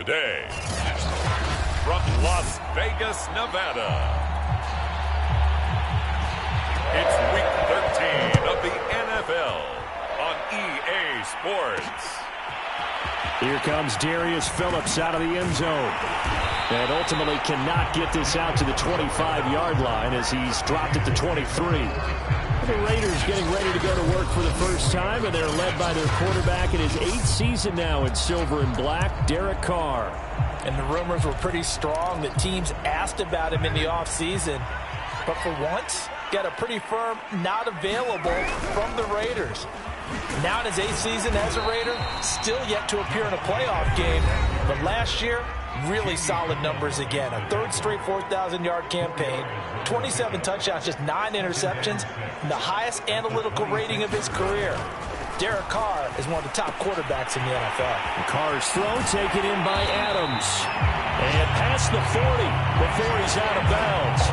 today, from Las Vegas, Nevada, it's Week 13 of the NFL on EA Sports. Here comes Darius Phillips out of the end zone. And ultimately cannot get this out to the 25-yard line as he's dropped at the 23. The Raiders getting ready to go to work for the first time, and they're led by their quarterback in his 8th season now in silver and black, Derek Carr. And the rumors were pretty strong that teams asked about him in the offseason. But for once, got a pretty firm not available from the Raiders. Now in his 8th season as a Raider, still yet to appear in a playoff game. But last year, really solid numbers again. A 3rd straight 4,000-yard campaign, 27 touchdowns, just 9 interceptions, and the highest analytical rating of his career. Derek Carr is one of the top quarterbacks in the NFL. Carr's throw taken in by Adams. And past the 40 before he's out of bounds.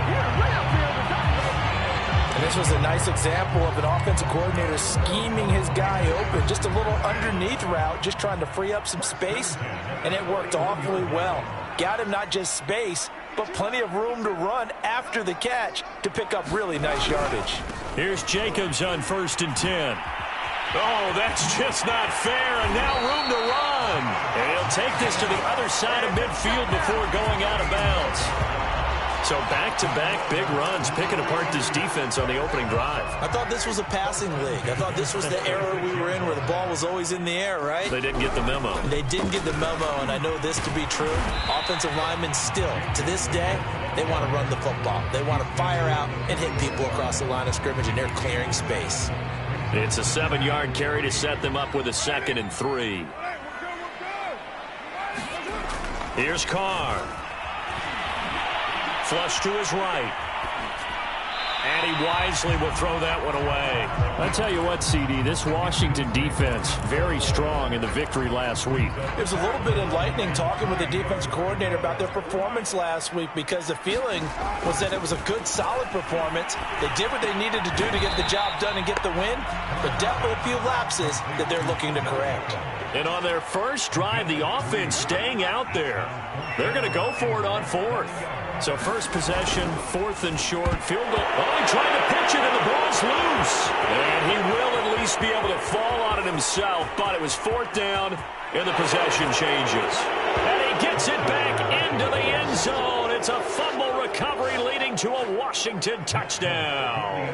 And this was a nice example of an offensive coordinator scheming his guy open. Just a little underneath route, just trying to free up some space, and it worked awfully well. Got him not just space, but plenty of room to run after the catch to pick up really nice yardage. Here's Jacobs on 1st and 10. Oh, that's just not fair, and now room to run. And he'll take this to the other side of midfield before going out of bounds. So back-to-back big runs, picking apart this defense on the opening drive. I thought this was a passing league. I thought this was the era we were in where the ball was always in the air, right? They didn't get the memo. They didn't get the memo, and I know this to be true. Offensive linemen still, to this day, they want to run the football. They want to fire out and hit people across the line of scrimmage, and they're clearing space. It's a 7-yard carry to set them up with a 2nd and 3. Here's Carr. Flush to his right. And he wisely will throw that one away. I tell you what, CD, this Washington defense, very strong in the victory last week. It was a little bit enlightening talking with the defense coordinator about their performance last week, because the feeling was that it was a good, solid performance. They did what they needed to do to get the job done and get the win, but definitely a few lapses that they're looking to correct. And on their first drive, the offense staying out there. They're going to go for it on 4th. So first possession, 4th and short, field goal. Oh, he tried to pitch it, and the ball's loose. And he will at least be able to fall on it himself, but it was 4th down, and the possession changes. And he gets it back into the end zone. It's a fumble recovery leading to a Washington touchdown.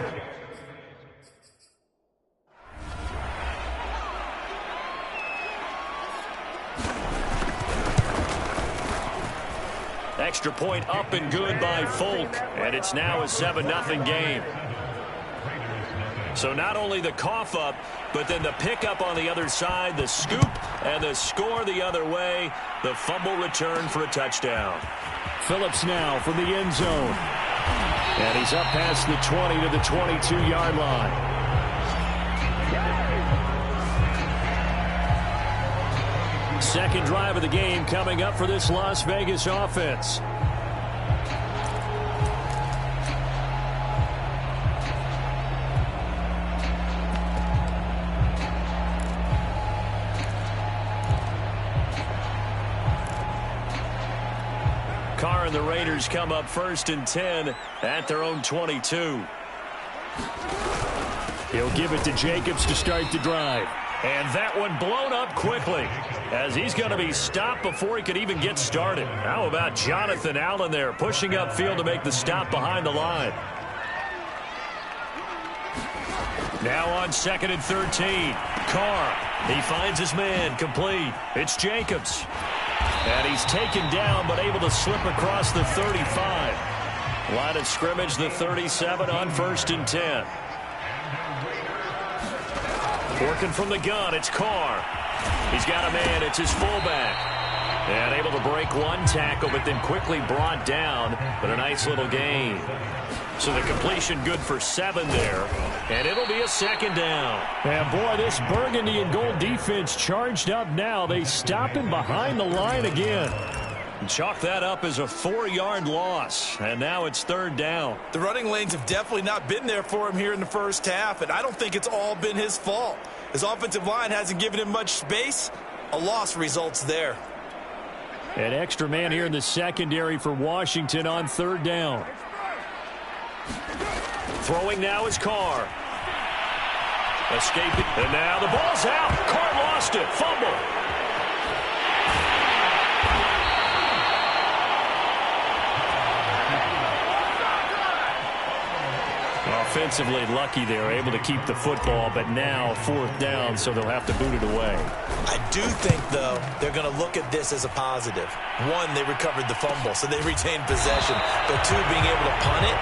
Extra point up and good by Folk, and it's now a 7-0 game. So not only the cough up, but then the pickup on the other side, the scoop, and the score the other way, the fumble return for a touchdown. Phillips now from the end zone. And he's up past the 20 to the 22-yard line. Second drive of the game coming up for this Las Vegas offense. Carr and the Raiders come up 1st and 10 at their own 22. He'll give it to Jacobs to start the drive. And that one blown up quickly as he's going to be stopped before he could even get started. How about Jonathan Allen there pushing upfield to make the stop behind the line. Now on 2nd and 13. Carr. He finds his man complete. It's Jacobs. And he's taken down but able to slip across the 35. Line of scrimmage, the 37 on 1st and 10. Working from the gun, it's Carr. He's got a man, it's his fullback. And able to break one tackle, but then quickly brought down. But a nice little gain. So the completion good for 7 there. And it'll be a 2nd down. And boy, this burgundy and gold defense charged up now. They stop him behind the line again. Chalk that up as a 4-yard loss, and now it's 3rd down. The running lanes have definitely not been there for him here in the first half, and I don't think it's all been his fault. His offensive line hasn't given him much space. A loss results there. An extra man here in the secondary for Washington on third down. Throwing now is Carr. Escaping. And now the ball's out. Carr lost it. Fumble. Offensively lucky they were able to keep the football, but now fourth down, so they'll have to boot it away. I do think, though, they're going to look at this as a positive. One, they recovered the fumble, so they retained possession. But two, being able to punt it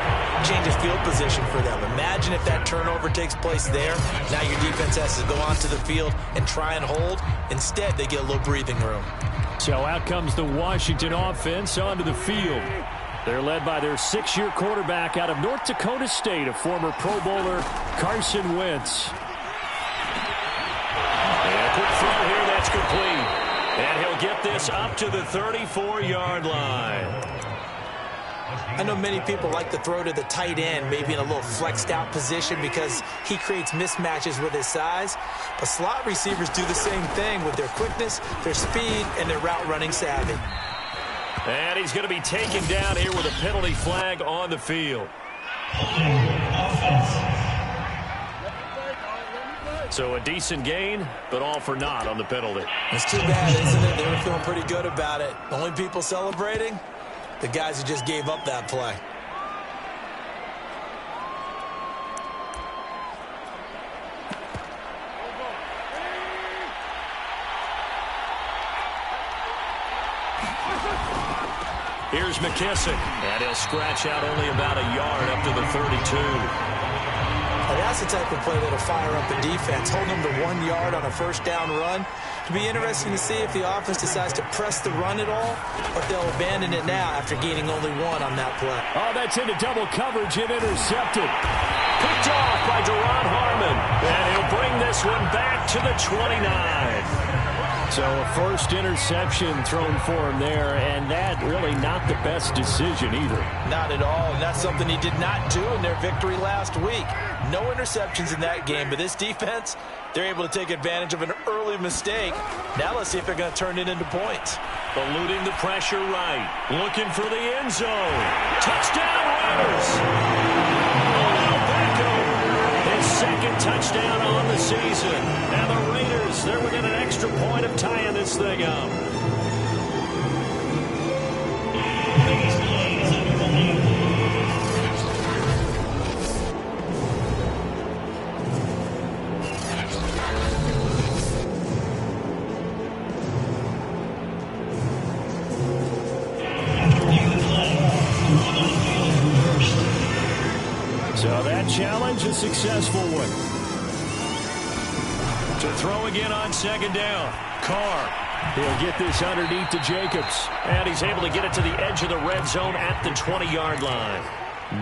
changes field position for them. Imagine if that turnover takes place there. Now your defense has to go onto the field and try and hold. Instead, they get a little breathing room. So out comes the Washington offense onto the field. They're led by their 6-year quarterback out of North Dakota State, a former Pro Bowler, Carson Wentz. And a quick throw here, that's complete. And he'll get this up to the 34-yard line. I know many people like to throw to the tight end, maybe in a little flexed out position because he creates mismatches with his size. But slot receivers do the same thing with their quickness, their speed, and their route running savvy. And he's going to be taken down here with a penalty flag on the field. So a decent gain, but all for naught on the penalty. It's too bad, isn't it? They were feeling pretty good about it. The only people celebrating, the guys who just gave up that play. Here's McKissick, and he'll scratch out only about a yard up to the 32. And that's the type of play that'll fire up the defense, hold them to 1 yard on a first down run. It'll be interesting to see if the offense decides to press the run at all, or if they'll abandon it now after gaining only 1 on that play. Oh, that's into double coverage and intercepted. Picked off by Duron Harmon, and he'll bring this one back to the 29. So a first interception thrown for him there, and that really not the best decision either. Not at all, and that's something he did not do in their victory last week. No interceptions in that game, but this defense, they're able to take advantage of an early mistake. Now let's see if they're going to turn it into points. Eluding the pressure right. Looking for the end zone. Touchdown, Raiders! Odell Beckham, his second touchdown on the season. And the Raiders, they're within an extra point of tying this thing up. So that challenge, a successful one. To throw again on second down. Carr. He'll get this underneath to Jacobs. And he's able to get it to the edge of the red zone at the 20-yard line.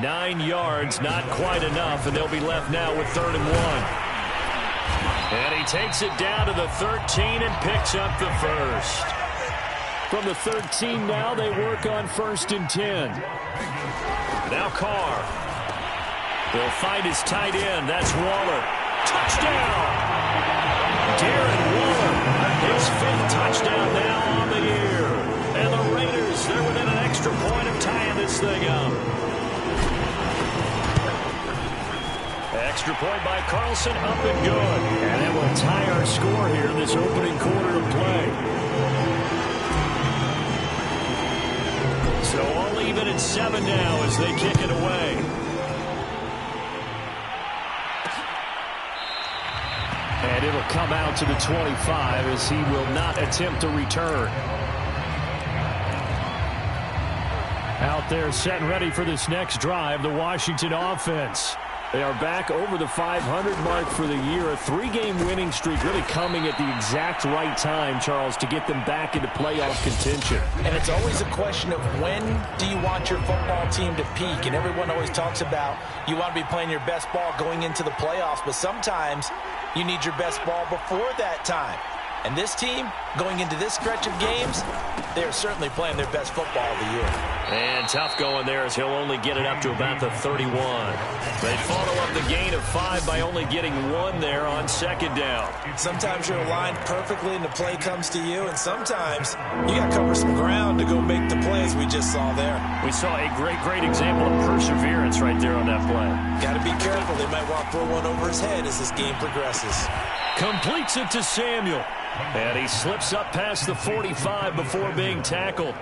9 yards, not quite enough, and they'll be left now with 3rd and 1. And he takes it down to the 13 and picks up the first. From the 13 now, they work on 1st and 10. Now Carr. He'll find his tight end. That's Waller. Touchdown! Darren Waller, his 5th touchdown now on the year. And the Raiders, they're within an extra point of tying this thing up. Extra point by Carlson, up and good. And that will tie our score here in this opening quarter of play. So all even at 7 now as they kick it away. And it'll come out to the 25 as he will not attempt to return. Out there set and ready for this next drive, the Washington offense. They are back over the 500 mark for the year. A 3-game winning streak really coming at the exact right time, Charles, to get them back into playoff contention. And it's always a question of when do you want your football team to peak? And everyone always talks about you want to be playing your best ball going into the playoffs, but sometimes you need your best ball before that time. And this team, going into this stretch of games, they're certainly playing their best football of the year. And tough going there as he'll only get it up to about the 31. They follow up the gain of 5 by only getting 1 there on second down. Sometimes you're aligned perfectly and the play comes to you, and sometimes you got to cover some ground to go make the plays we just saw there. We saw a great example of perseverance right there on that play. Got to be careful. They might want to throw one over his head as this game progresses. Completes it to Samuel. And he slips up past the 45 before being tackled.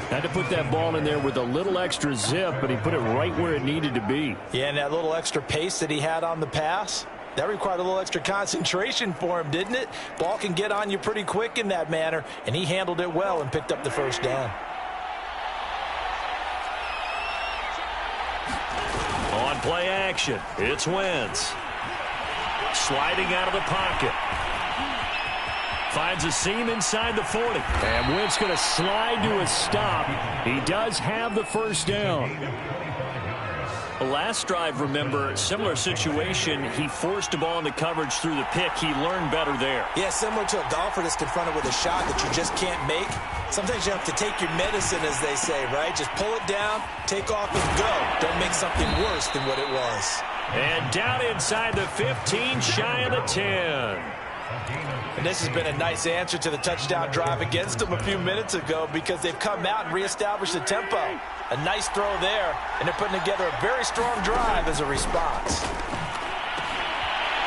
Had to put that ball in there with a little extra zip, but he put it right where it needed to be. Yeah, and that little extra pace that he had on the pass, that required a little extra concentration for him, didn't it? Ball can get on you pretty quick in that manner, and he handled it well and picked up the first down. On play action, it's Wentz. Sliding out of the pocket. Finds a seam inside the 40. And Wentz going to slide to a stop. He does have the first down. The last drive, remember, similar situation. He forced a ball into coverage through the pick. He learned better there. Yeah, similar to a golfer that's confronted with a shot that you just can't make. Sometimes you have to take your medicine, as they say, right? Just pull it down, take off, and go. Don't make something worse than what it was. And down inside the 15, shy of the 10. And this has been a nice answer to the touchdown drive against them a few minutes ago because they've come out and reestablished the tempo. A nice throw there, and they're putting together a very strong drive as a response.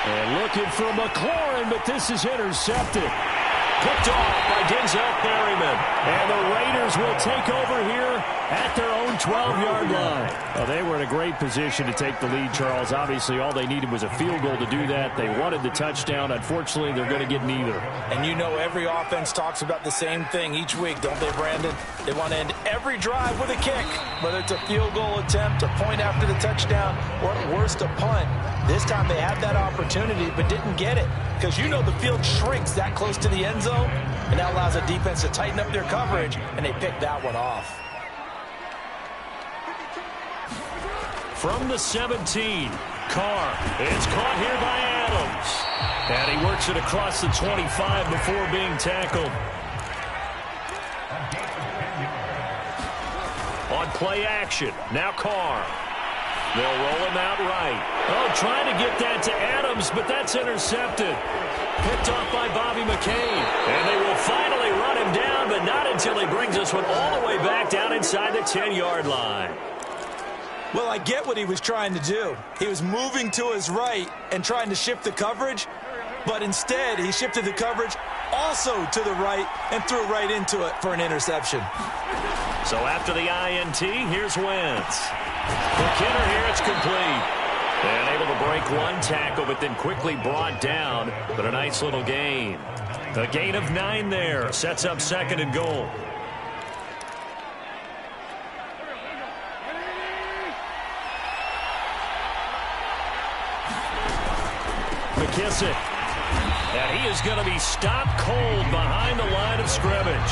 And looking for McLaurin, but this is intercepted. Picked off by Denzel Perryman. And the Raiders will take over here at their own 12-yard line. Well, they were in a great position to take the lead, Charles. Obviously, all they needed was a field goal to do that. They wanted the touchdown. Unfortunately, they're going to get neither. And you know every offense talks about the same thing each week, don't they, Brandon? They want to end every drive with a kick, whether it's a field goal attempt, a point after the touchdown, or at worst, a punt. This time they had that opportunity but didn't get it because you know the field shrinks that close to the end zone, and that allows the defense to tighten up their coverage, and they picked that one off. From the 17, Carr. It's caught here by Adams. And he works it across the 25 before being tackled. On play action, now Carr. They'll roll him out right. Oh, trying to get that to Adams, but that's intercepted. Picked off by Bobby McCain. And they will finally run him down, but not until he brings this one all the way back down inside the 10-yard line. Well, I get what he was trying to do. He was moving to his right and trying to shift the coverage, but instead he shifted the coverage also to the right and threw right into it for an interception. So after the INT, here's Wentz. McKinnon here, it's complete. And able to break one tackle, but then quickly brought down. But a nice little gain. A gain of 9 there. Sets up second and goal. McKissick. And he is going to be stopped cold behind the line of scrimmage.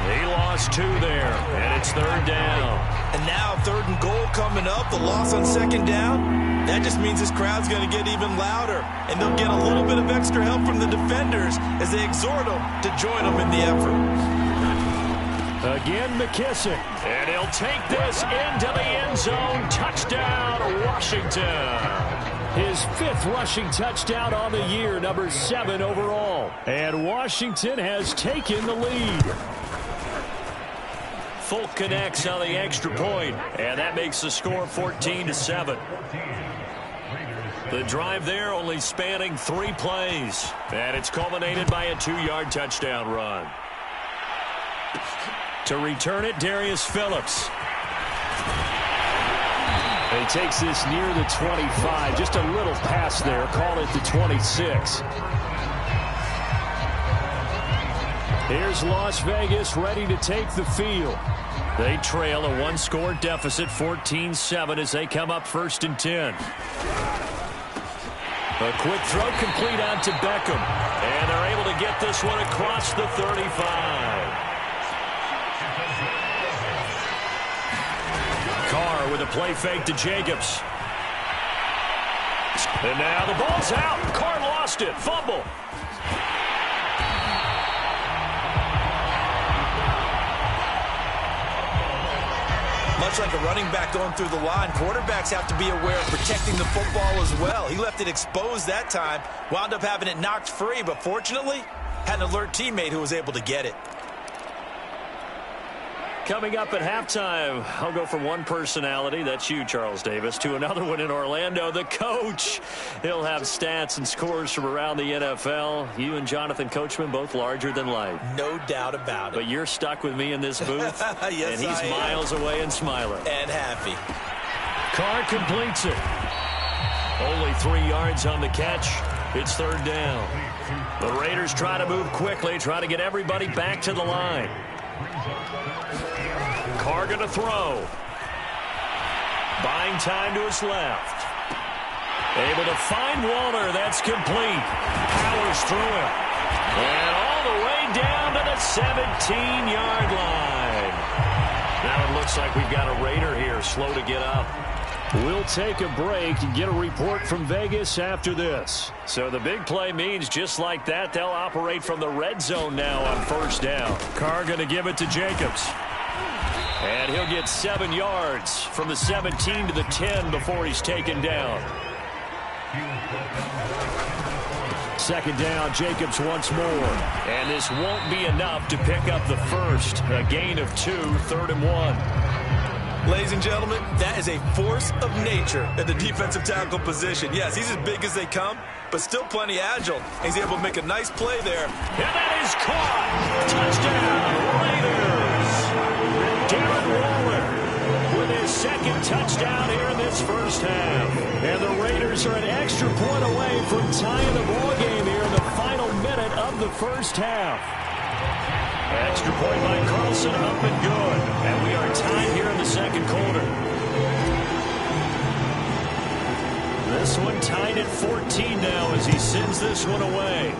He lost 2 there, and it's third down. And now third and goal coming up, the loss on second down. That just means this crowd's going to get even louder, and they'll get a little bit of extra help from the defenders as they exhort them to join them in the effort. Again, McKissick. And he'll take this into the end zone. Touchdown, Washington. His 5th rushing touchdown on the year, number 7 overall. And Washington has taken the lead. Folk connects on the extra point, and that makes the score 14-7. The drive there only spanning 3 plays, and it's culminated by a 2-yard touchdown run. To return it, Darius Phillips. He takes this near the 25, just a little pass there, call it the 26. Here's Las Vegas ready to take the field. They trail a 1-score deficit, 14-7, as they come up first and 10. A quick throw complete out to Beckham. And they're able to get this one across the 35. Carr with a play fake to Jacobs. And now the ball's out. Carr lost it. Fumble. Much like a running back going through the line, quarterbacks have to be aware of protecting the football as well. He left it exposed that time, wound up having it knocked free, but fortunately, had an alert teammate who was able to get it. Coming up at halftime, I'll go from one personality, that's you, Charles Davis, to another one in Orlando, the coach. He'll have stats and scores from around the NFL. You and Jonathan Coachman, both larger than life. No doubt about it. But you're stuck with me in this booth, yes, and he's miles away and smiling. And happy. Carr completes it. Only 3 yards on the catch. It's third down. The Raiders try to move quickly, try to get everybody back to the line. Carr going to throw. Buying time to his left. Able to find Waller. That's complete. Powers through him. And all the way down to the 17-yard line. Now it looks like we've got a Raider here, slow to get up. We'll take a break and get a report from Vegas after this. So the big play means just like that, they'll operate from the red zone now on first down. Carr going to give it to Jacobs. And he'll get 7 yards from the 17 to the 10 before he's taken down. Second down, Jacobs once more. And this won't be enough to pick up the first. A gain of 2, 3rd and 1. Ladies and gentlemen, that is a force of nature at the defensive tackle position. Yes, he's as big as they come, but still plenty agile. He's able to make a nice play there. And that is caught. Touchdown, Raiders. Darren Waller with his second touchdown here in this first half. And the Raiders are an extra point away from tying the ball game here in the final minute of the first half. Extra point by Carlson, up and good. And we are tied here in the second quarter. This one tied at 14 now as he sends this one away.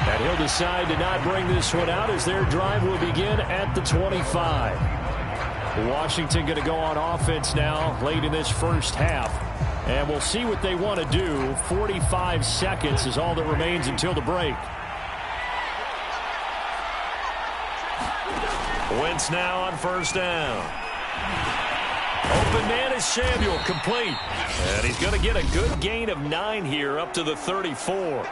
And he'll decide to not bring this one out as their drive will begin at the 25. Washington going to go on offense now late in this first half. And we'll see what they want to do. 45 seconds is all that remains until the break. Wentz now on first down. Open man is Samuel, complete. And he's going to get a good gain of 9 here up to the 34.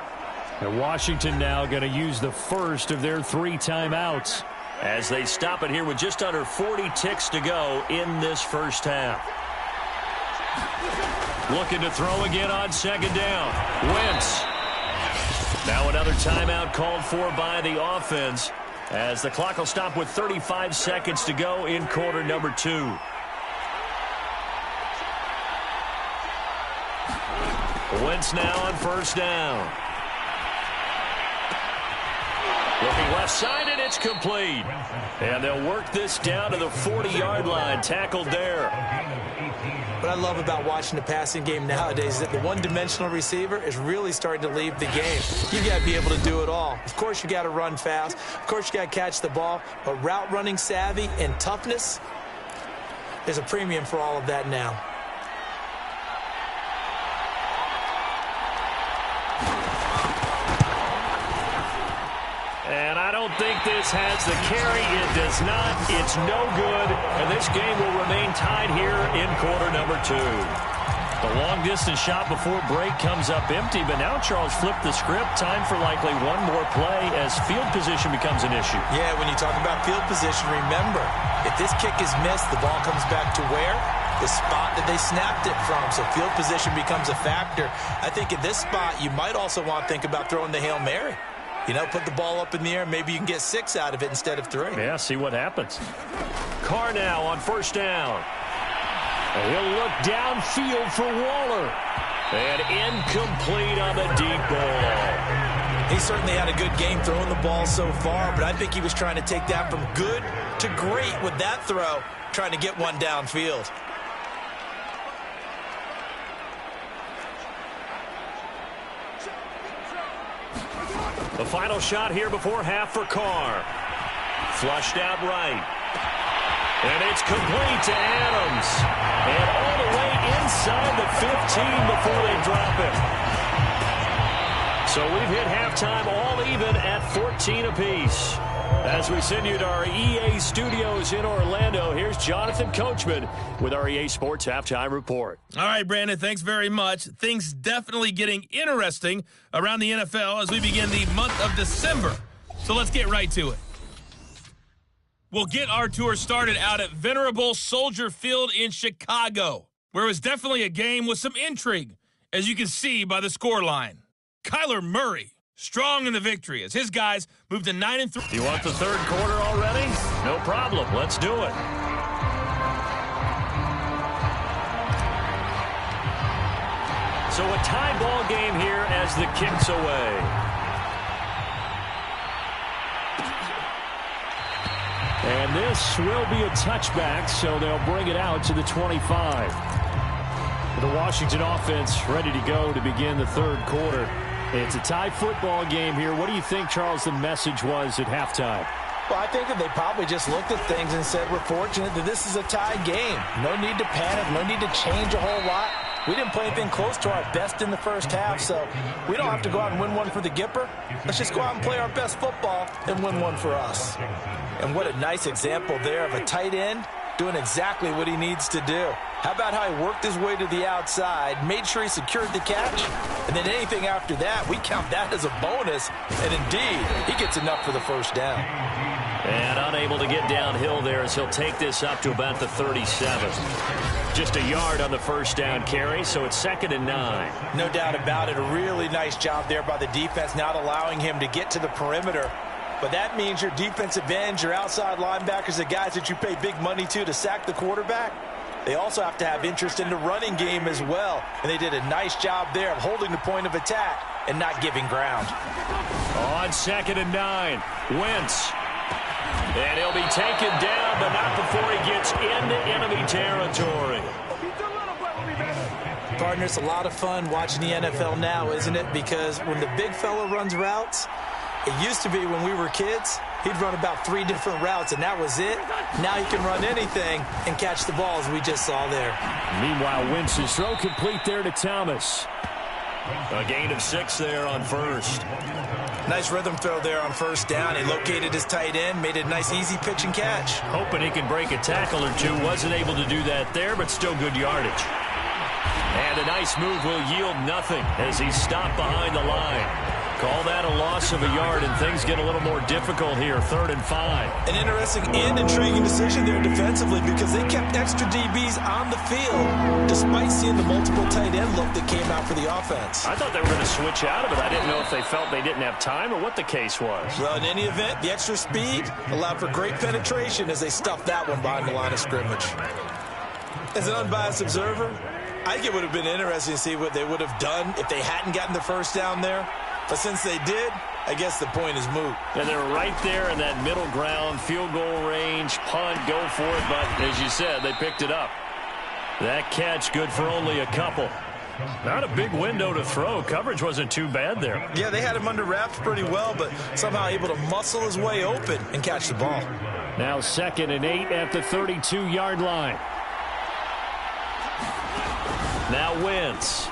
And Washington now going to use the first of their 3 timeouts as they stop it here with just under 40 ticks to go in this first half. Looking to throw again on second down. Wentz. Now another timeout called for by the offense as the clock will stop with 35 seconds to go in quarter number 2. Wentz now on first down. Looking left side, and it's complete. And they'll work this down to the 40-yard line. Tackled there. What I love about watching the passing game nowadays is that the one-dimensional receiver is really starting to leave the game. You got to be able to do it all. Of course, you got to run fast. Of course, you got to catch the ball. But route running savvy and toughness, there's a premium for all of that now. And I don't think this has the carry. It does not. It's no good. And this game will remain tied here in quarter number 2. The long-distance shot before break comes up empty. But now Charles flipped the script. Time for likely one more play as field position becomes an issue. Yeah, when you talk about field position, remember, if this kick is missed, the ball comes back to where? The spot that they snapped it from. So field position becomes a factor. I think in this spot, you might also want to think about throwing the Hail Mary. You know, put the ball up in the air. Maybe you can get 6 out of it instead of 3. Yeah, see what happens. Carr now on first down. And he'll look downfield for Waller. And incomplete on the deep ball. He certainly had a good game throwing the ball so far, but I think he was trying to take that from good to great with that throw, trying to get one downfield. The final shot here before half for Carr. Flushed out right. And it's complete to Adams. And all the way inside the 15 before they drop it. So we've hit halftime all even at 14 apiece. As we send you to our EA studios in Orlando, here's Jonathan Coachman with our EA Sports Halftime Report. All right, Brandon, thanks very much. Things definitely getting interesting around the NFL as we begin the month of December. So let's get right to it. We'll get our tour started out at Venerable Soldier Field in Chicago, where it was definitely a game with some intrigue, as you can see by the scoreline. Kyler Murray, strong in the victory as his guys moved to 9-3. You want the third quarter already? No problem. Let's do it. So a tie ball game here as the kick's away. And this will be a touchback, so they'll bring it out to the 25. The Washington offense ready to go to begin the third quarter. It's a tie football game here. What do you think, Charles, the message was at halftime? Well, I think that they probably just looked at things and said, we're fortunate that this is a tie game. No need to panic, no need to change a whole lot. We didn't play anything close to our best in the first half, so we don't have to go out and win one for the Gipper. Let's just go out and play our best football and win one for us. And what a nice example there of a tight end doing exactly what he needs to do. How about how he worked his way to the outside, made sure he secured the catch, and then anything after that, we count that as a bonus, and indeed, he gets enough for the first down. And unable to get downhill there as he'll take this up to about the 37. Just a yard on the first down carry, so it's 2nd and 9. No doubt about it. A really nice job there by the defense, not allowing him to get to the perimeter. But that means your defensive ends, your outside linebackers, the guys that you pay big money to sack the quarterback, they also have to have interest in the running game as well. And they did a nice job there of holding the point of attack and not giving ground. On 2nd and 9, Wentz. And he'll be taken down, but not before he gets into enemy territory. Partner, it's a lot of fun watching the NFL now, isn't it? Because when the big fella runs routes, it used to be when we were kids, he'd run about 3 different routes, and that was it. Now he can run anything and catch the balls we just saw there. Meanwhile, Wentz's throw complete there to Thomas. A gain of 6 there on first. Nice rhythm throw there on first down. He located his tight end, made a nice easy pitch and catch. Hoping he can break a tackle or two. Wasn't able to do that there, but still good yardage. And a nice move will yield nothing as he's stopped behind the line. Call that a loss of a yard, and things get a little more difficult here, 3rd and 5. An interesting and intriguing decision there defensively because they kept extra DBs on the field despite seeing the multiple tight end look that came out for the offense. I thought they were going to switch out of it. I didn't know if they felt they didn't have time or what the case was. Well, in any event, the extra speed allowed for great penetration as they stuffed that one behind the line of scrimmage. As an unbiased observer, I think it would have been interesting to see what they would have done if they hadn't gotten the first down there. But since they did, I guess the point is moot. And they're right there in that middle ground, field goal range, punt, go for it. But as you said, they picked it up. That catch good for only a couple. Not a big window to throw. Coverage wasn't too bad there. Yeah, they had him under wraps pretty well, but somehow able to muscle his way open and catch the ball. Now 2nd and 8 at the 32-yard line. Now Wentz.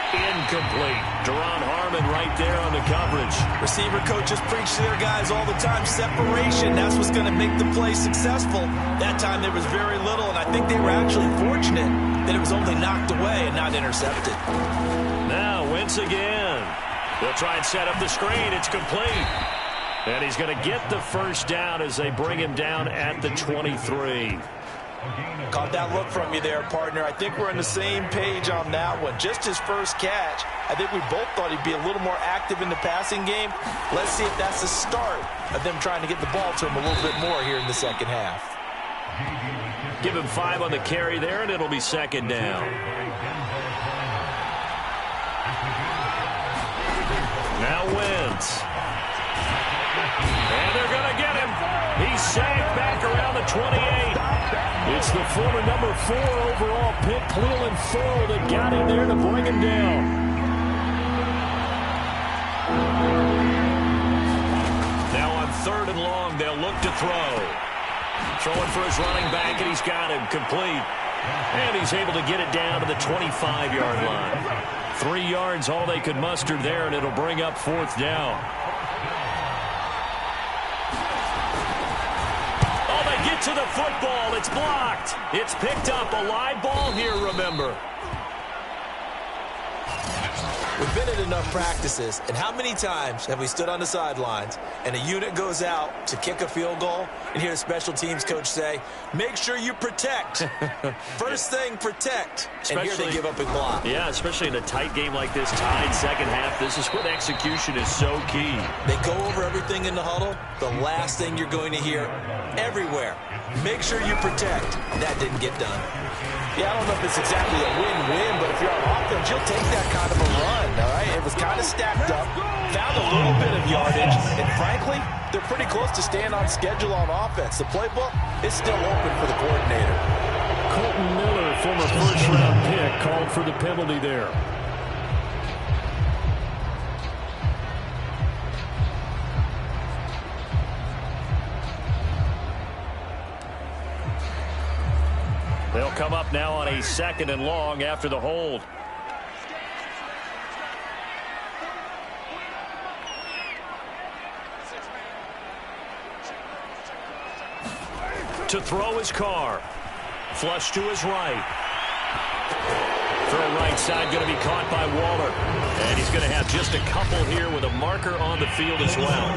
Incomplete. Deron Harmon right there on the coverage. Receiver coaches preach to their guys all the time. Separation, that's what's going to make the play successful. That time there was very little, and I think they were actually fortunate that it was only knocked away and not intercepted. Now Wentz again. They'll try and set up the screen. It's complete. And he's going to get the first down as they bring him down at the 23. Caught that look from you there, partner. I think we're on the same page on that one. Just his first catch. I think we both thought he'd be a little more active in the passing game. Let's see if that's the start of them trying to get the ball to him a little bit more here in the second half. Give him 5 on the carry there, and it'll be 2nd down. Now Wentz. And they're going to get him. He's sacked back around the 28. It's the former number 4 overall pick, Cleveland Ferrell, that got him there to bring him down. Now on 3rd and long, they'll look to throw. Throwing for his running back, and he's got him complete. And he's able to get it down to the 25-yard line. 3 yards, all they could muster there, and it'll bring up 4th down. to the football. It's blocked. It's picked up. A live ball here, remember. We've been at enough practices, and how many times have we stood on the sidelines and a unit goes out to kick a field goal and hear the special teams coach say, make sure you protect. First thing, protect. And here they give up a block. Yeah, especially in a tight game like this, tied second half. This is when execution is so key. They go over everything in the huddle. The last thing you're going to hear everywhere, make sure you protect. That didn't get done. Yeah, I don't know if it's exactly a win-win, but if you're on offense, you'll take that kind of a run, all right? It was kind of stacked up, found a little bit of yardage, and frankly, they're pretty close to staying on schedule on offense. The playbook is still open for the coordinator. Colton Miller, former first-round pick, called for the penalty there. They'll come up now on a 2nd and long after the hold. To throw his Carr. Flush to his right. Throw right side going to be caught by Waller. And he's going to have just a couple here with a marker on the field as well.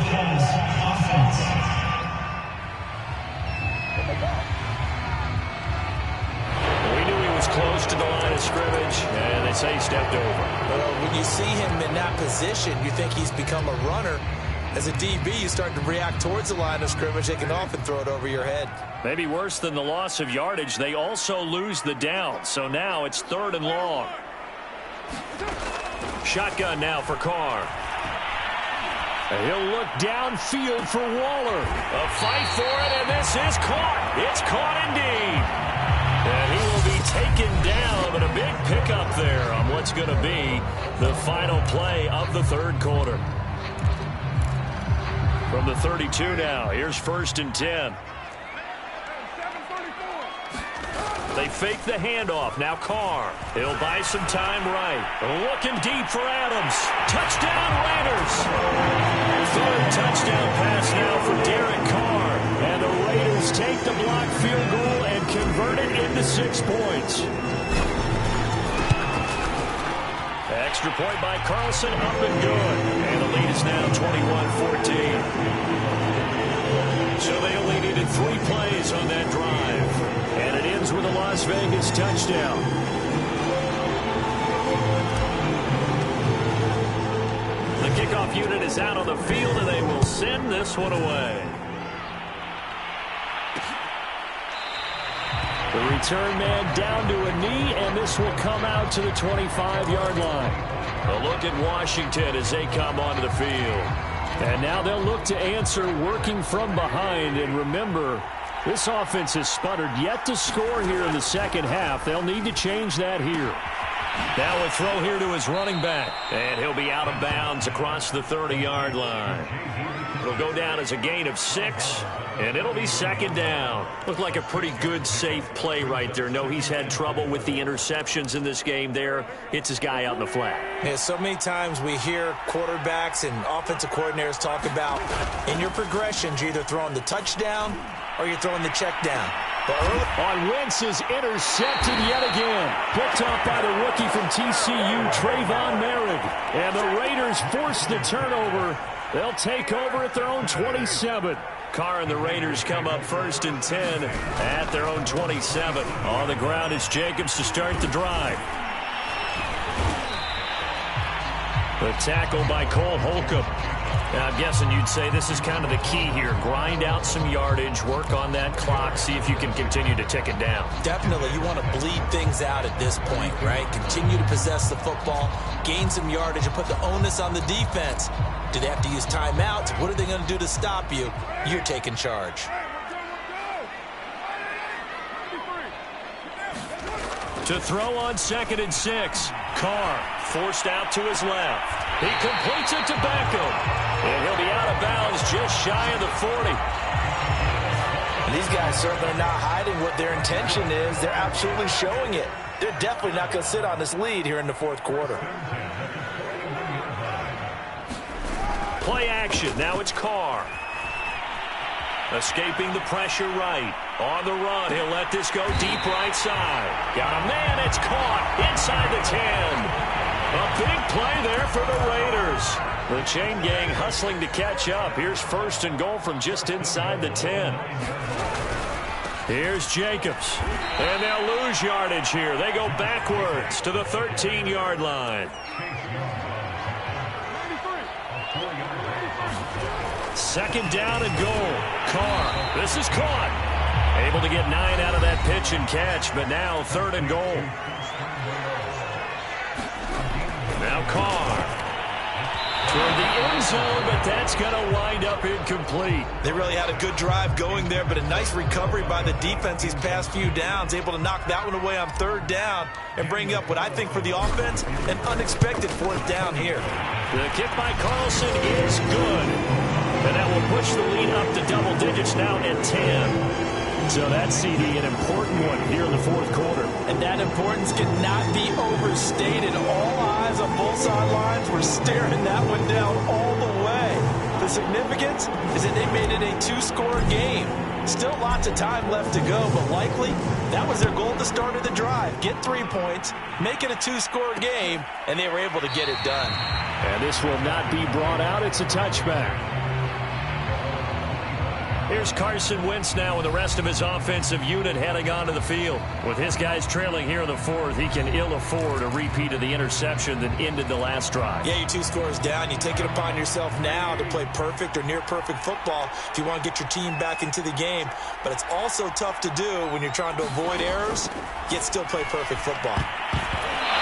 Close to the line of scrimmage, and they say he stepped over. Well, when you see him in that position, you think he's become a runner. As a DB, you start to react towards the line of scrimmage. They can often throw it over your head. Maybe worse than the loss of yardage, they also lose the down. So now it's 3rd and long. Shotgun now for Carr. And he'll look downfield for Waller. A fight for it, and this is caught. It's caught indeed. And he will be taken down, but a big pickup there on what's going to be the final play of the 3rd quarter. From the 32 now, here's 1st and 10. They fake the handoff. Now Carr. He'll buy some time right. Looking deep for Adams. Touchdown Raiders. 3rd touchdown pass now for Derek Carr. And the Raiders take the block field goal and convert it into 6 points. Extra point by Carlson, up and good. And the lead is now 21-14. So they only needed 3 plays on that drive. And it ends with a Las Vegas touchdown. The kickoff unit is out on the field, and they will send this one away. The return man down to a knee, and this will come out to the 25-yard line. A look at Washington as they come onto the field. And now they'll look to answer working from behind. And remember, this offense has sputtered yet to score here in the second half. They'll need to change that here. Now a throw here to his running back. And he'll be out of bounds across the 30-yard line. It'll go down as a gain of 6, and it'll be 2nd down. Looked like a pretty good, safe play right there. No, he's had trouble with the interceptions in this game there. Hits his guy out in the flat. Yeah, so many times we hear quarterbacks and offensive coordinators talk about in your progressions, you're either throwing the touchdown or you're throwing the check down. On Wentz is intercepted yet again. Picked off by the rookie from TCU, Trayvon Merrick. And the Raiders force the turnover. They'll take over at their own 27. Carr and the Raiders come up 1st and 10 at their own 27. On the ground is Jacobs to start the drive. The tackle by Cole Holcomb. Now, I'm guessing you'd say this is kind of the key here. Grind out some yardage, work on that clock, see if you can continue to tick it down. Definitely. You want to bleed things out at this point, right? Continue to possess the football, gain some yardage, and put the onus on the defense. Do they have to use timeouts? What are they going to do to stop you? You're taking charge. To throw on 2nd and 6. Carr forced out to his left. He completes it to Beckham. And he'll be out of bounds just shy of the 40. And these guys certainly are not hiding what their intention is. They're absolutely showing it. They're definitely not going to sit on this lead here in the 4th quarter. Play action. Now it's Carr. Escaping the pressure right. On the run, he'll let this go deep right side. Got a man, it's caught inside the 10. A big play there for the Raiders. The chain gang hustling to catch up. Here's 1st and goal from just inside the 10. Here's Jacobs. And they'll lose yardage here. They go backwards to the 13-yard line. 2nd down and goal. Carr. This is caught. Able to get 9 out of that pitch and catch, but now 3rd and goal. Now Carr. Toward the end zone, but that's going to wind up incomplete. They really had a good drive going there, but a nice recovery by the defense these past few downs, able to knock that one away on 3rd down and bring up what I think for the offense, an unexpected 4th down here. The kick by Carlson is good. And that will push the lead up to double digits now at 10. So that CD, an important one here in the 4th quarter. And that importance cannot be overstated. All eyes on both sidelines were staring that one down all the way. The significance is that they made it a 2-score game. Still lots of time left to go, but likely that was their goal at the start of the drive. Get 3 points, make it a 2-score game, and they were able to get it done. And this will not be brought out. It's a touchback. Here's Carson Wentz now with the rest of his offensive unit heading onto the field. With his guys trailing here in the 4th, he can ill afford a repeat of the interception that ended the last drive. Yeah, you're 2 scores down. You take it upon yourself now to play perfect or near perfect football if you want to get your team back into the game. But it's also tough to do when you're trying to avoid errors, yet still play perfect football.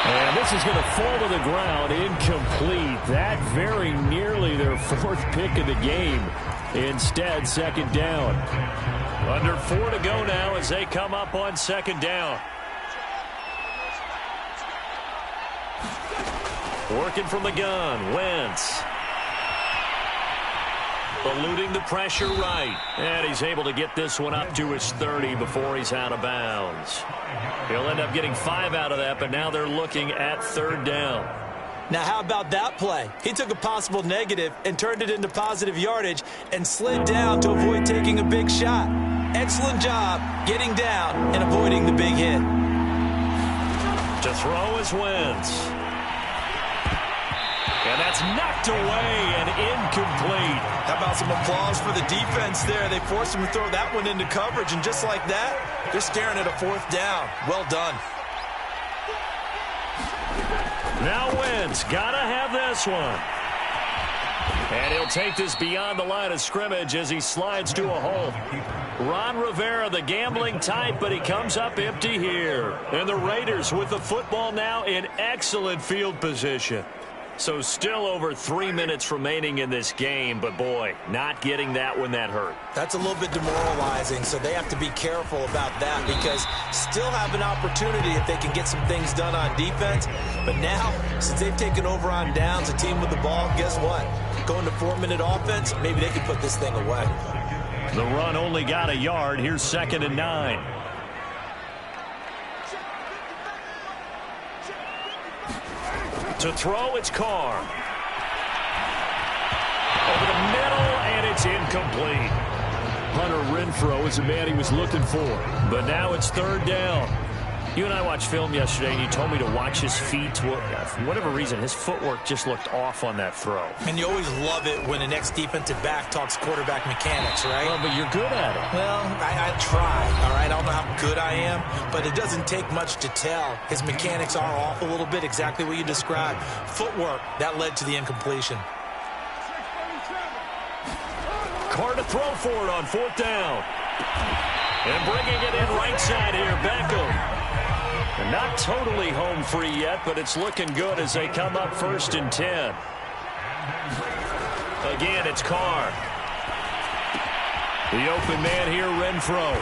And this is going to fall to the ground, incomplete. That very nearly their 4th pick of the game. Instead, 2nd down. Under 4 to go now as they come up on 2nd down. Working from the gun, Wentz. Eluding the pressure right. And he's able to get this one up to his 30 before he's out of bounds. He'll end up getting 5 out of that, but now they're looking at 3rd down. Now, how about that play? He took a possible negative and turned it into positive yardage and slid down to avoid taking a big shot. Excellent job getting down and avoiding the big hit. To throw is Wentz. And that's knocked away and incomplete. How about some applause for the defense there? They forced him to throw that one into coverage, and just like that, they're staring at a 4th down. Well done. Now Wentz, gotta have this one. And he'll take this beyond the line of scrimmage as he slides to a hole. Ron Rivera, the gambling type, but he comes up empty here. And the Raiders with the football now in excellent field position. So still over 3 minutes remaining in this game, but boy, not getting that when that hurt. That's a little bit demoralizing, so they have to be careful about that because still have an opportunity if they can get some things done on defense. But now, since they've taken over on downs, a team with the ball, guess what? Going to 4-minute offense, maybe they can put this thing away. The run only got a yard. Here's 2nd and 9. To throw, it's Carr. Over the middle, and it's incomplete. Hunter Renfrow is the man he was looking for. But now it's 3rd down. You and I watched film yesterday, and you told me to watch his feet. For whatever reason, his footwork just looked off on that throw. And you always love it when an ex-defensive back talks quarterback mechanics, right? Well, but you're good at it. Well, I try, all right? I don't know how good I am, but it doesn't take much to tell. His mechanics are off a little bit, exactly what you described. Footwork, that led to the incompletion. Carr to throw for it on 4th down. And bringing it in right side here, Beckham. Not totally home free yet, but it's looking good as they come up 1st and 10. Again, it's Carr. The open man here, Renfrow.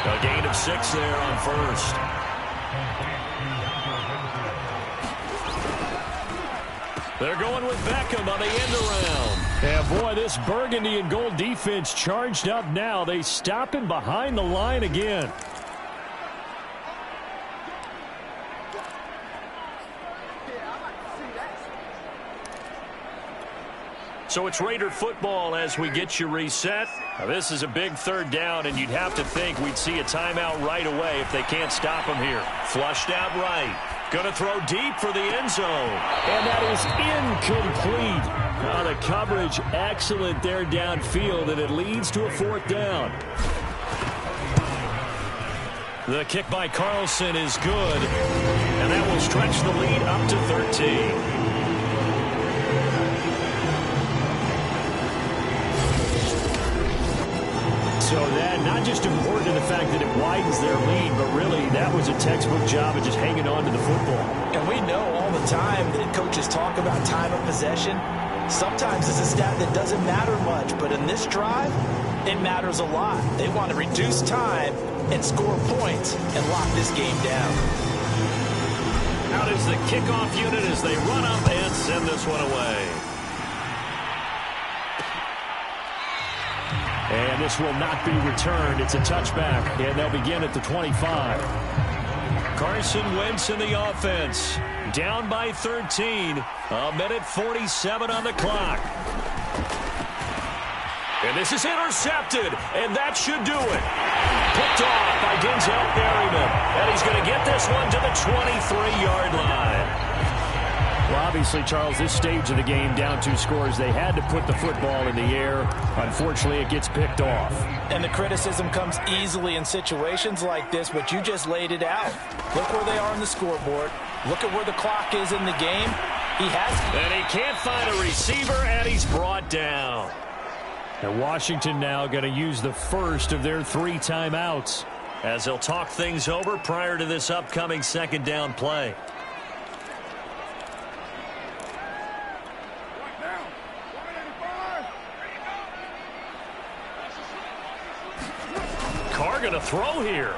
A gain of 6 there on 1st. They're going with Beckham on the end around. And boy, this burgundy and gold defense charged up now. They stop him behind the line again. So it's Raider football as we get you reset. Now, this is a big third down, and you'd have to think we'd see a timeout right away if they can't stop him here. Flushed out right. Going to throw deep for the end zone. And that is incomplete. The coverage excellent there downfield, and it leads to a fourth down. The kick by Carlson is good, and that will stretch the lead up to 13. So that not just important in the fact that it widens their lead, but really that was a textbook job of just hanging on to the football. And we know all the time that coaches talk about time of possession. Sometimes it's a stat that doesn't matter much, but in this drive, it matters a lot. They want to reduce time and score points and lock this game down. Out is the kickoff unit as they run up and send this one away. And this will not be returned. It's a touchback, and they'll begin at the 25. Carson Wentz in the offense. Down by 13. A minute 47 on the clock. And this is intercepted, and that should do it. Picked off by Denzel Berryman. And he's going to get this one to the 23-yard line. Well, obviously, Charles, this stage of the game, down 2 scores, they had to put the football in the air. Unfortunately, it gets picked off. And the criticism comes easily in situations like this, but you just laid it out. Look where they are on the scoreboard. Look at where the clock is in the game. He has it. And he can't find a receiver, and he's brought down. And Washington now going to use the first of their 3 timeouts as they'll talk things over prior to this upcoming second down play. Carr going to throw here.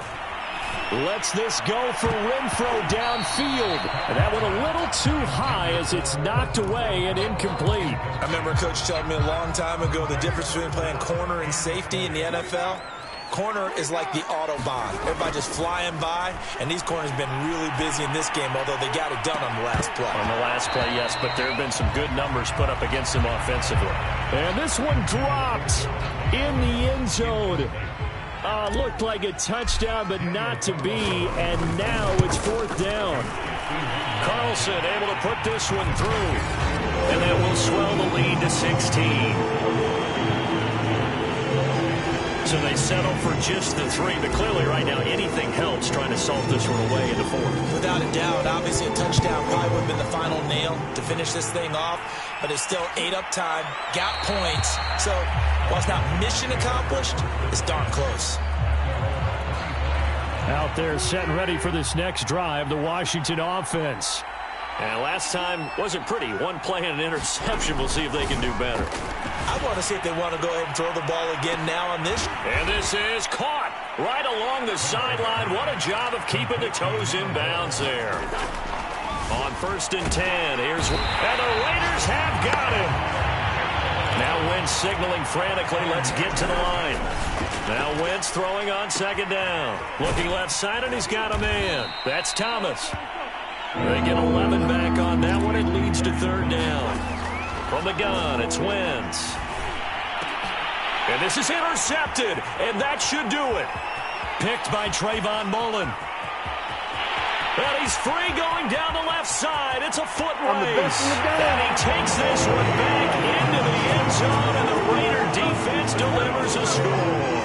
Lets this go for Renfrow downfield. And that went a little too high as it's knocked away and incomplete. I remember a coach telling me a long time ago the difference between playing corner and safety in the NFL. Corner is like the Autobahn. Everybody just flying by, and these corners have been really busy in this game, although they got it done on the last play. On the last play, yes, but there have been some good numbers put up against them offensively. And this one dropped in the end zone. Looked like a touchdown, but not to be, and now it's fourth down. Carlson able to put this one through, and that will swell the lead to 16. So they settle for just the 3, but clearly right now anything helps trying to salt this one away into 4. Without a doubt, obviously a touchdown probably would have been the final nail to finish this thing off, but it's still ate up time, got points. So while it's not mission accomplished, it's darn close. Out there set and ready for this next drive, the Washington offense. And last time wasn't pretty. 1 play and an interception. We'll see if they can do better. I want to see if they want to go ahead and throw the ball again now on this. And this is caught right along the sideline. What a job of keeping the toes in bounds there. On 1st and 10, and the Raiders have got him. Now Wentz signaling frantically, let's get to the line. Now Wentz throwing on 2nd down. Looking left side, and he's got a man. That's Thomas. They get 11 back on that one. It leads to 3rd down. From the gun, it's Wentz. And this is intercepted, and that should do it. Picked by Trayvon Mullen. And he's free going down the left side. It's a foot race. And he takes this one back into the end zone, and the Raider defense delivers a score.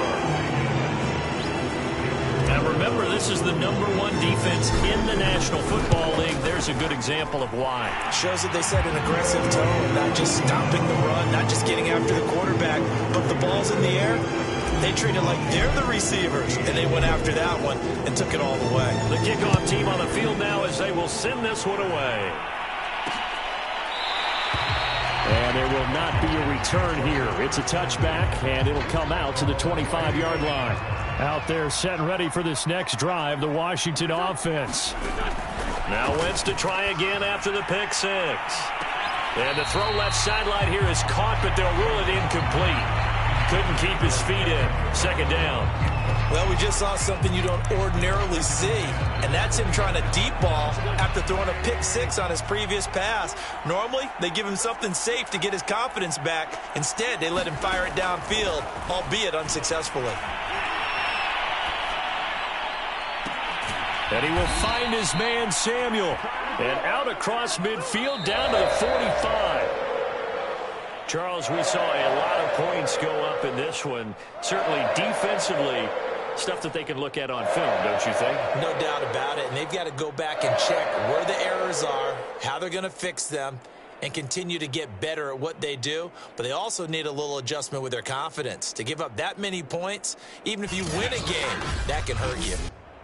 Now remember, this is the #1 defense in the National Football League. There's a good example of why. Shows that they set an aggressive tone, not just stopping the run, not just getting after the quarterback, but the ball's in the air. They treat it like they're the receivers, and they went after that one and took it all the way. The kickoff team on the field now as they will send this one away. And there will not be a return here. It's a touchback, and it'll come out to the 25-yard line. Out there set and ready for this next drive, the Washington offense. Now Wentz to try again after the pick 6. And the throw left sideline here is caught, but they'll rule it incomplete. Couldn't keep his feet in. 2nd down. Well, we just saw something you don't ordinarily see, and that's him trying to deep ball after throwing a pick six on his previous pass. Normally, they give him something safe to get his confidence back. Instead, they let him fire it downfield, albeit unsuccessfully. And he will find his man, Samuel. And out across midfield, down to the 45. Charles, we saw a lot of points go up in this one. Certainly defensively, stuff that they can look at on film, don't you think? No doubt about it. And they've got to go back and check where the errors are, how they're going to fix them, and continue to get better at what they do. But they also need a little adjustment with their confidence. To give up that many points, even if you win a game, that can hurt you.